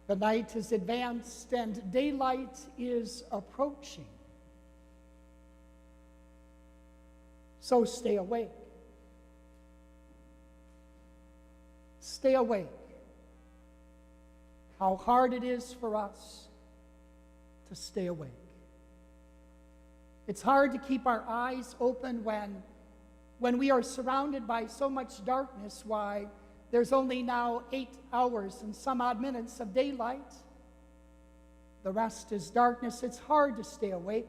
The night is advanced and daylight is approaching. So stay awake. Stay awake. How hard it is for us to stay awake. It's hard to keep our eyes open when we are surrounded by so much darkness. Why, there's only now 8 hours and some odd minutes of daylight. The rest is darkness. It's hard to stay awake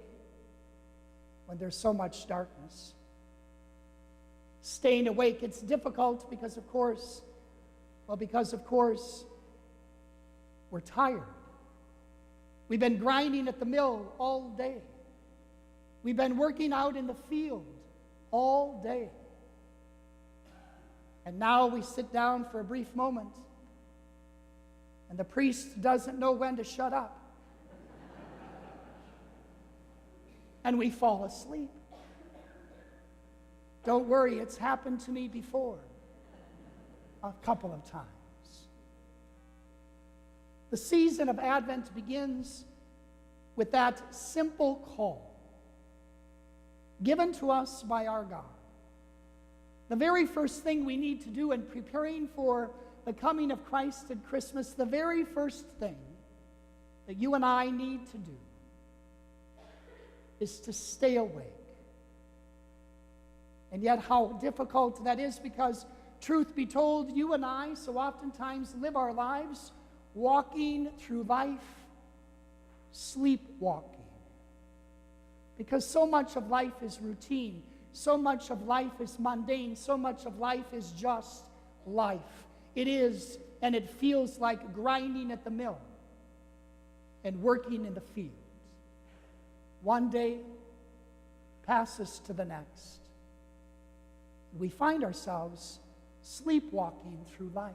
when there's so much darkness. Staying awake, it's difficult because of course, we're tired. We've been grinding at the mill all day. We've been working out in the field all day. And now we sit down for a brief moment, and the priest doesn't know when to shut up. And we fall asleep. Don't worry, it's happened to me before, a couple of times. The season of Advent begins with that simple call given to us by our God. The very first thing we need to do in preparing for the coming of Christ at Christmas, the very first thing that you and I need to do is to stay awake. And yet how difficult that is, because truth be told, you and I so oftentimes live our lives walking through life, sleepwalking. Because so much of life is routine, so much of life is mundane, so much of life is just life. It is, and it feels like grinding at the mill and working in the fields. One day passes to the next. We find ourselves sleepwalking through life.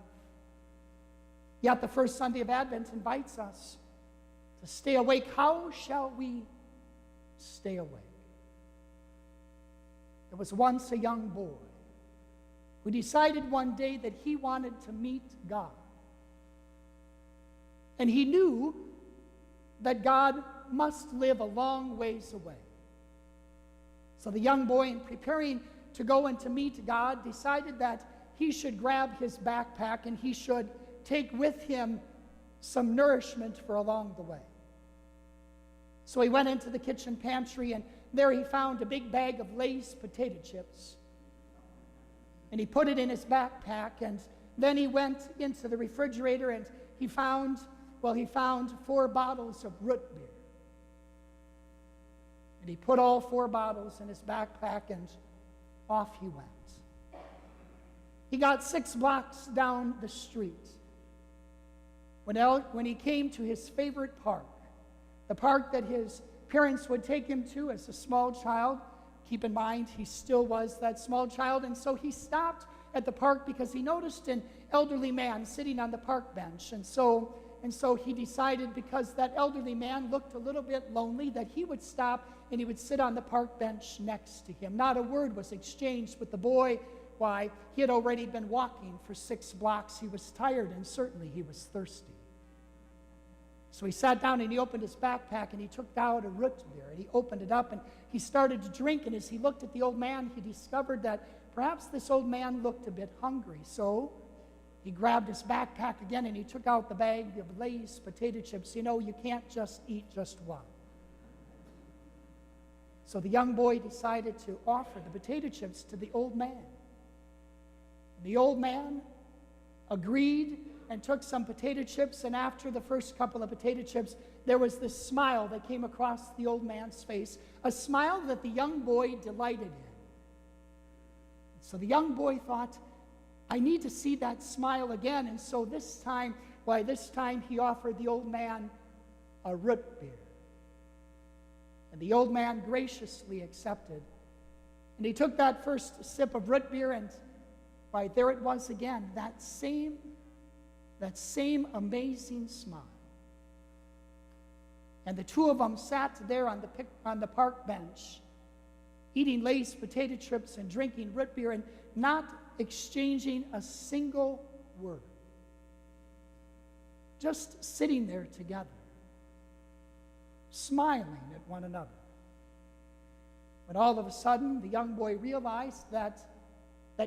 Yet the first Sunday of Advent invites us to stay awake. How shall we stay awake? There was once a young boy who decided one day that he wanted to meet God. And he knew that God must live a long ways away. So the young boy, in preparing to go and to meet God, decided that he should grab his backpack and he should take with him some nourishment for along the way. So he went into the kitchen pantry, and there he found a big bag of Lay's potato chips. And he put it in his backpack, and then he went into the refrigerator and he found 4 bottles of root beer. And he put all 4 bottles in his backpack and off he went. He got 6 blocks down the street when he came to his favorite park, the park that his parents would take him to as a small child. Keep in mind, he still was that small child, and so he stopped at the park because he noticed an elderly man sitting on the park bench. And so he decided, because that elderly man looked a little bit lonely, that he would stop and he would sit on the park bench next to him. Not a word was exchanged with the boy. Why? He had already been walking for 6 blocks. He was tired, and certainly he was thirsty. So he sat down and he opened his backpack and he took out a root beer and he opened it up and he started to drink. And as he looked at the old man, he discovered that perhaps this old man looked a bit hungry. So he grabbed his backpack again and he took out the bag of Lay's potato chips. You know, you can't just eat just one. So the young boy decided to offer the potato chips to the old man. The old man agreed and took some potato chips, and after the first couple of potato chips, there was this smile that came across the old man's face, a smile that the young boy delighted in. So the young boy thought, I need to see that smile again, and so this time he offered the old man a root beer. And the old man graciously accepted. And he took that first sip of root beer, and there it was again, that same amazing smile. And the two of them sat there on the park bench, eating Lay's potato chips and drinking root beer and not exchanging a single word. just sitting there together, smiling at one another. But all of a sudden, the young boy realized that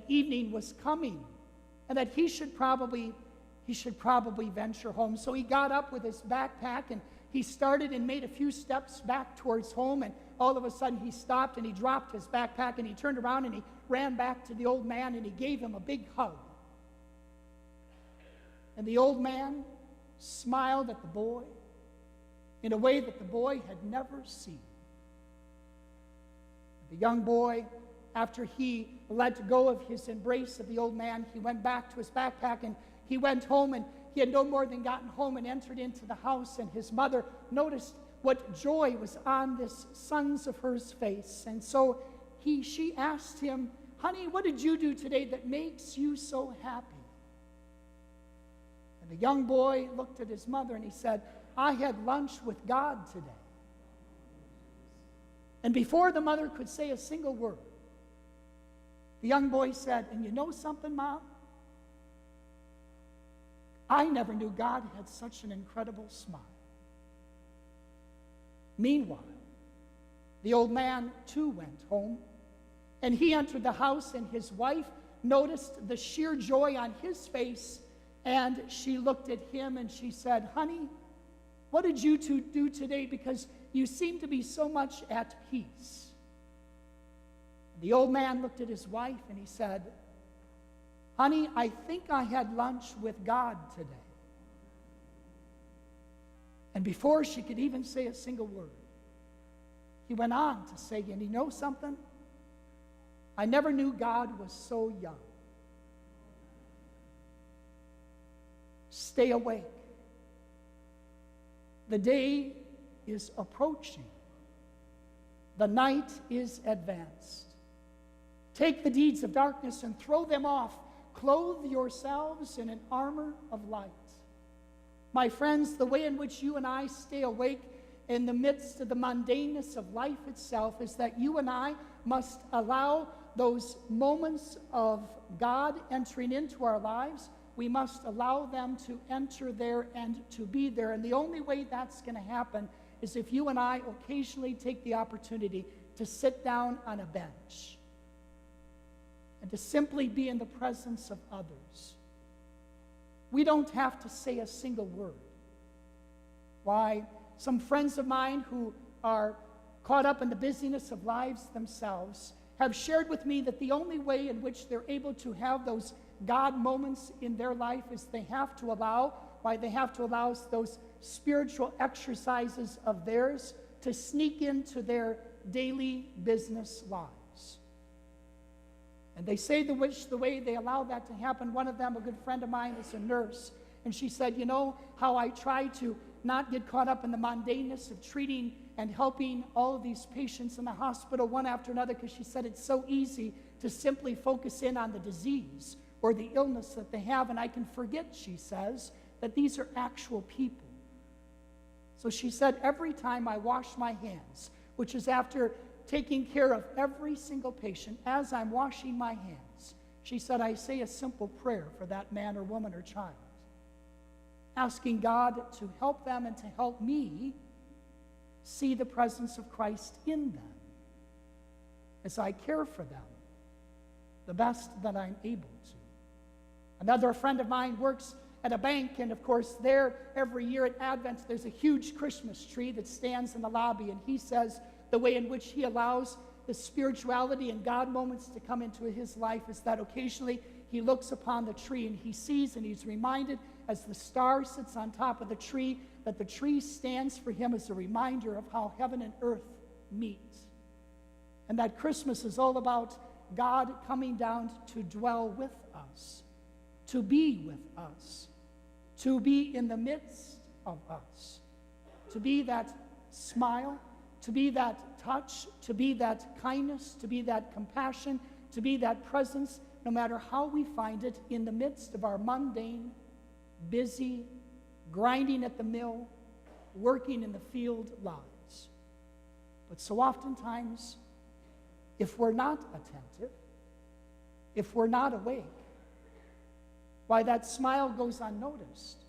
evening was coming and that he should probably venture home. So he got up with his backpack and he started and made a few steps back towards home, and all of a sudden he stopped and he dropped his backpack and he turned around and he ran back to the old man and he gave him a big hug. And the old man smiled at the boy in a way that the boy had never seen. The young boy, after he let go of his embrace of the old man, he went back to his backpack and he went home, and he had no more than gotten home and entered into the house, and his mother noticed what joy was on this son's of hers face. And so she asked him, "Honey, what did you do today that makes you so happy?" And the young boy looked at his mother and he said, "I had lunch with God today." And before the mother could say a single word, the young boy said, "And you know something, Mom? I never knew God had such an incredible smile." Meanwhile, the old man too went home, and he entered the house, and his wife noticed the sheer joy on his face, and she looked at him and she said, "Honey, what did you two do today? Because you seem to be so much at peace." The old man looked at his wife and he said, "Honey, I think I had lunch with God today." And before she could even say a single word, he went on to say, "And you know something? I never knew God was so young." Stay awake. The day is approaching. The night is advanced. Take the deeds of darkness and throw them off. Clothe yourselves in an armor of light. My friends, the way in which you and I stay awake in the midst of the mundaneness of life itself is that you and I must allow those moments of God entering into our lives. We must allow them to enter there and to be there. And the only way that's going to happen is if you and I occasionally take the opportunity to sit down on a bench and to simply be in the presence of others. We don't have to say a single word. Why, some friends of mine who are caught up in the busyness of lives themselves have shared with me that the only way in which they're able to have those God moments in their life is they have to allow those spiritual exercises of theirs to sneak into their daily business lives. And they say the way they allow that to happen, one of them, a good friend of mine, is a nurse, and she said, "You know how I try to not get caught up in the mundaneness of treating and helping all of these patients in the hospital one after another," because she said it's so easy to simply focus in on the disease or the illness that they have, and I can forget, she says, that these are actual people. So she said, every time I wash my hands, which is after taking care of every single patient, as I'm washing my hands, she said, I say a simple prayer for that man or woman or child, asking God to help them and to help me see the presence of Christ in them as I care for them the best that I'm able to. Another friend of mine works at a bank, and of course there every year at Advent there's a huge Christmas tree that stands in the lobby, and he says the way in which he allows the spirituality and God moments to come into his life is that occasionally he looks upon the tree and he sees and he's reminded as the star sits on top of the tree that the tree stands for him as a reminder of how heaven and earth meet. And that Christmas is all about God coming down to dwell with us, to be with us, to be in the midst of us, to be that smile, to be that touch, to be that kindness, to be that compassion, to be that presence, no matter how we find it in the midst of our mundane, busy, grinding at the mill, working in the field lives. But so oftentimes, if we're not attentive, if we're not awake, why that smile goes unnoticed,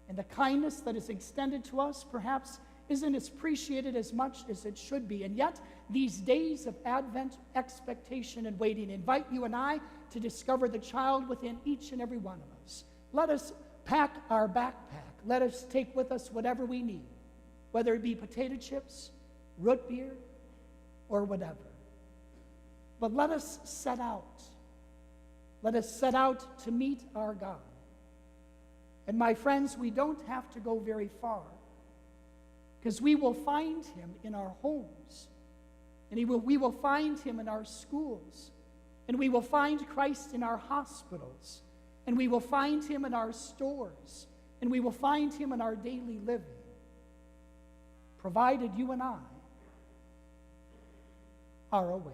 And the kindness that is extended to us perhaps isn't appreciated as much as it should be. And yet, these days of Advent expectation and waiting invite you and I to discover the child within each and every one of us. Let us pack our backpack. Let us take with us whatever we need, whether it be potato chips, root beer, or whatever. But let us set out. Let us set out to meet our God. And my friends, we don't have to go very far, because we will find him in our homes, and we will find him in our schools, and we will find Christ in our hospitals, and we will find him in our stores, and we will find him in our daily living, provided you and I are awake.